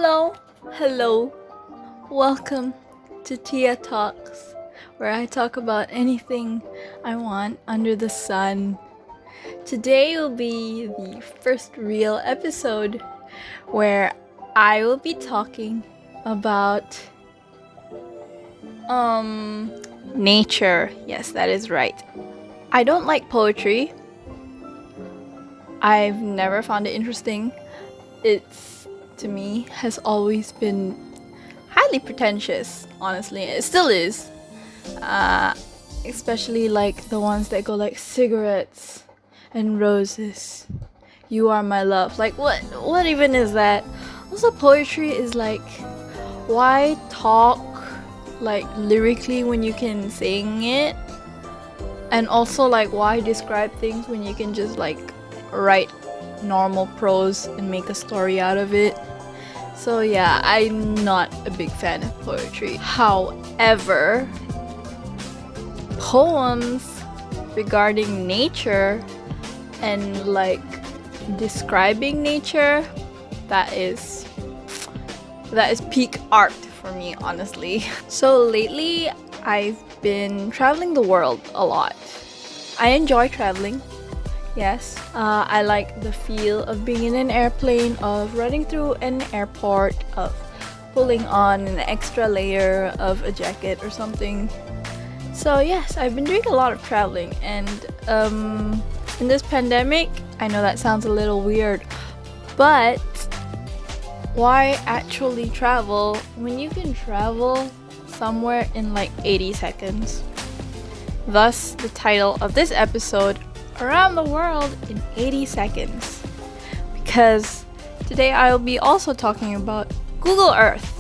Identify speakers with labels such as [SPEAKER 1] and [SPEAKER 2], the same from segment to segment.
[SPEAKER 1] Hello, welcome to Tia Talks, where I talk about anything I want under the sun. Today will be the first real episode where I will be talking about nature. Yes, that is right. I don't like poetry. I've never found it interesting. It's, to me, has always been highly pretentious, honestly. It still is. Especially like the ones that go like cigarettes and roses. You are my love. Like what even is that? Also, poetry is like, why talk like lyrically when you can sing it? And also like, why describe things when you can just like write normal prose and make a story out of it? So yeah, I'm not a big fan of poetry. However, poems regarding nature and like describing nature, that is peak art for me, honestly. So lately I've been traveling the world a lot. I enjoy traveling. Yes, I like the feel of being in an airplane, of running through an airport, of pulling on an extra layer of a jacket or something. So yes, I've been doing a lot of traveling, and in this pandemic, I know that sounds a little weird, but why actually travel when you can travel somewhere in like 80 seconds? Thus, the title of this episode, Around the World in 80 Seconds. Because today I'll be also talking about Google Earth.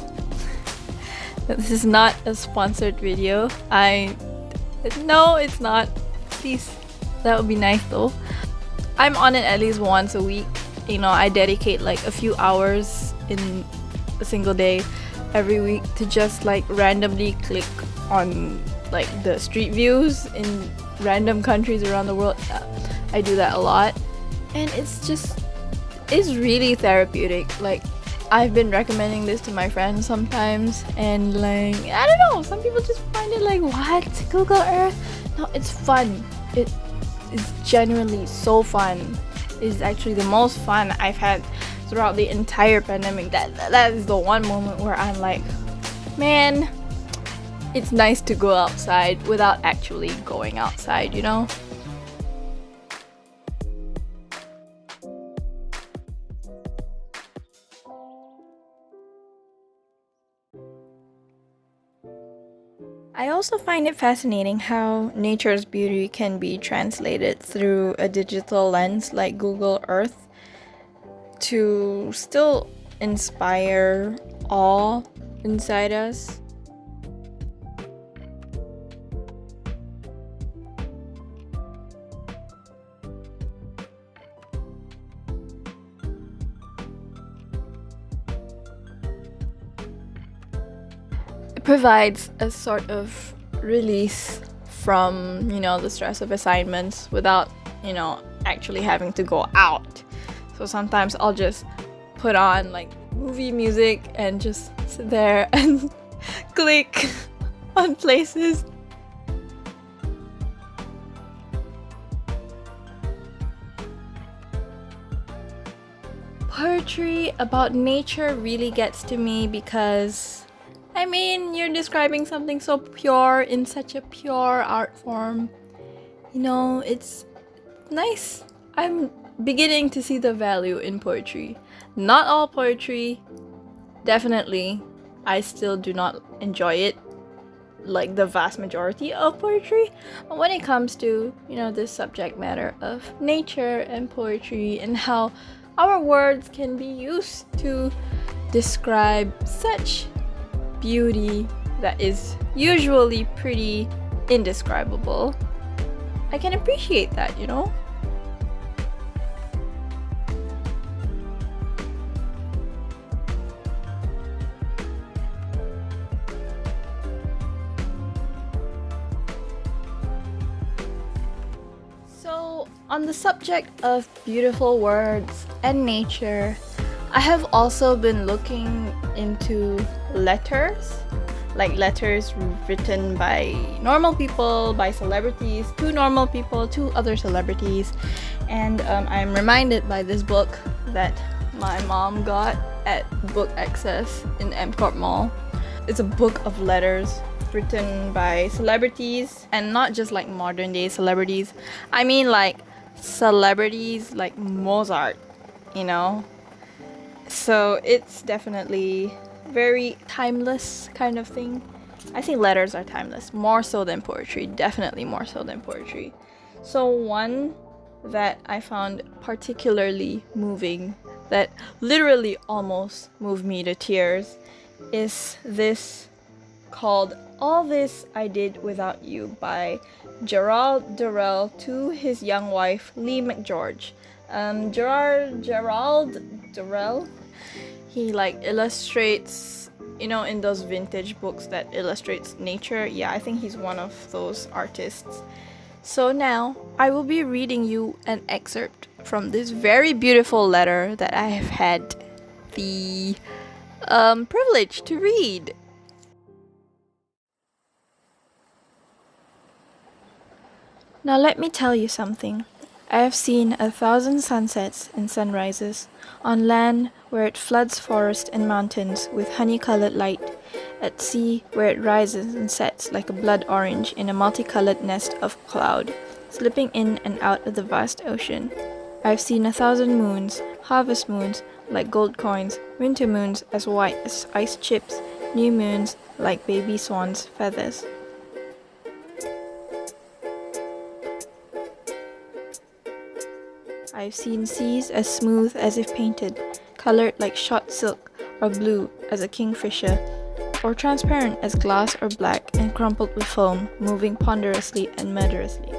[SPEAKER 1] This is not a sponsored video. No, it's not. Please, that would be nice though. I'm on it at least once a week. You know, I dedicate like a few hours in a single day every week to just like randomly click on like the street views in random countries around the world. I do that a lot, and it's really therapeutic. Like, I've been recommending this to my friends sometimes, and like, I don't know, some people just find it like, what, Google Earth? No, it's fun. It is genuinely so fun. It's actually the most fun I've had throughout the entire pandemic. That is the one moment where I'm like, man, it's nice to go outside without actually going outside, you know? I also find it fascinating how nature's beauty can be translated through a digital lens like Google Earth to still inspire awe inside us. It provides a sort of release from, the stress of assignments without, actually having to go out. So sometimes I'll just put on like movie music and just sit there and click on places. Poetry about nature really gets to me because, I mean, you're describing something so pure in such a pure art form. It's nice. I'm beginning to see the value in poetry. Not all poetry, definitely. I still do not enjoy it like the vast majority of poetry. But when it comes to, this subject matter of nature and poetry and how our words can be used to describe such beauty that is usually pretty indescribable, I can appreciate that, So, on the subject of beautiful words and nature, I have also been looking into letters, like letters written by normal people, by celebrities, to normal people, to other celebrities. And I'm reminded by this book that my mom got at Book Access in Emport Mall. It's a book of letters written by celebrities, and not just like modern day celebrities. I mean like celebrities like Mozart, you know? So it's definitely very timeless kind of thing. I think letters are timeless, more so than poetry, definitely more so than poetry. So one that I found particularly moving, that literally almost moved me to tears, is this called All This I Did Without You by Gerald Durrell to his young wife Lee McGeorge. Gerald Durrell, he like illustrates, you know, in those vintage books that illustrates nature. Yeah, I think he's one of those artists. So now I will be reading you an excerpt from this very beautiful letter that I have had the privilege to read. Now let me tell you something. I have seen 1,000 sunsets and sunrises, on land where it floods forest and mountains with honey-colored light, at sea where it rises and sets like a blood orange in a multicolored nest of cloud, slipping in and out of the vast ocean. I have seen 1,000 moons, harvest moons like gold coins, winter moons as white as ice chips, new moons like baby swans' feathers. I've seen seas as smooth as if painted, colored like shot silk, or blue as a kingfisher, or transparent as glass or black and crumpled with foam, moving ponderously and murderously.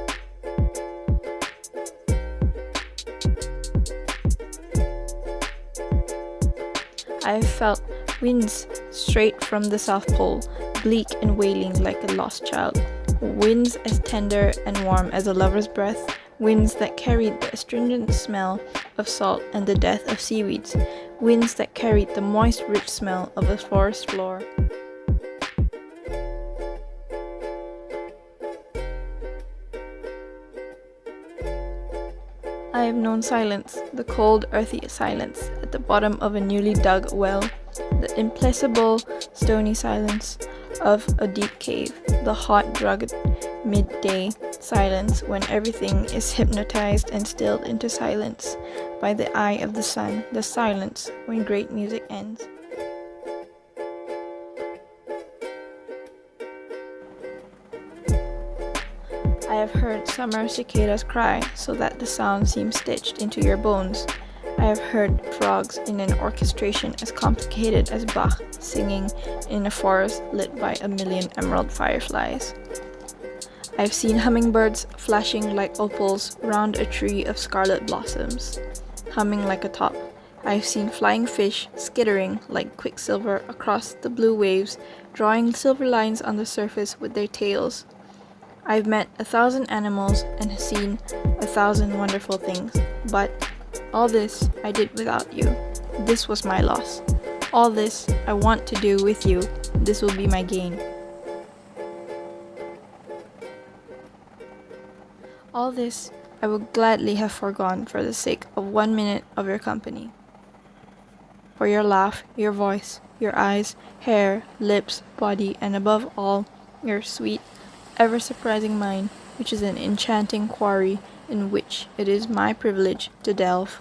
[SPEAKER 1] I have felt winds straight from the South Pole, bleak and wailing like a lost child, winds as tender and warm as a lover's breath, winds that carried the astringent smell of salt and the death of seaweeds, winds that carried the moist, rich smell of a forest floor. I have known silence, the cold, earthy silence at the bottom of a newly dug well, the implacable, stony silence of a deep cave, the hot, drugged midday silence when everything is hypnotized and stilled into silence by the eye of the sun, the silence when great music ends. I have heard summer cicadas cry so that the sound seems stitched into your bones. I have heard frogs in an orchestration as complicated as Bach singing in a forest lit by 1,000,000 emerald fireflies. I've seen hummingbirds flashing like opals round a tree of scarlet blossoms, humming like a top. I've seen flying fish skittering like quicksilver across the blue waves, drawing silver lines on the surface with their tails. I've met 1,000 animals and seen 1,000 wonderful things, but all this I did without you. This was my loss. All this I want to do with you. This will be my gain. All this I would gladly have foregone for the sake of 1 minute of your company. For your laugh, your voice, your eyes, hair, lips, body, and above all, your sweet, ever-surprising mind, which is an enchanting quarry in which it is my privilege to delve.